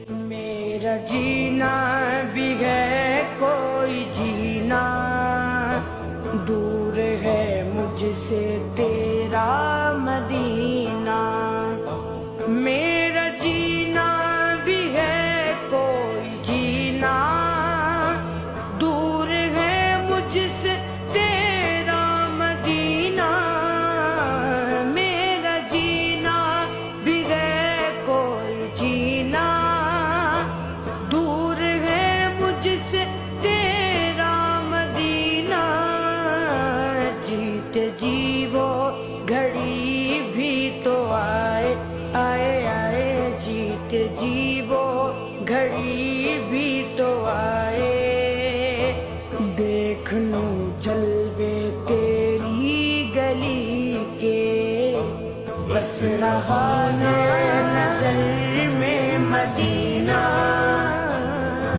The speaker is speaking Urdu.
میرا جینا بھی ہے کوئی جینا، دور ہے مجھ سے تیرا مدینہ۔ میرا جینا بھی ہے کوئی جینا، دور ہے مجھ سے تیرا مدینہ۔ میرا جینا بھی ہے کوئی جینا، دور ہے مجھ سے تیرا مدینہ۔ جیتے جی وہ گھڑی بھی تو آئے آئے آئے، جیتے جی وہ گھڑی بھی تو آئے۔ دیکھ لوں جلوے تیری گلی کے، بس رہا نہ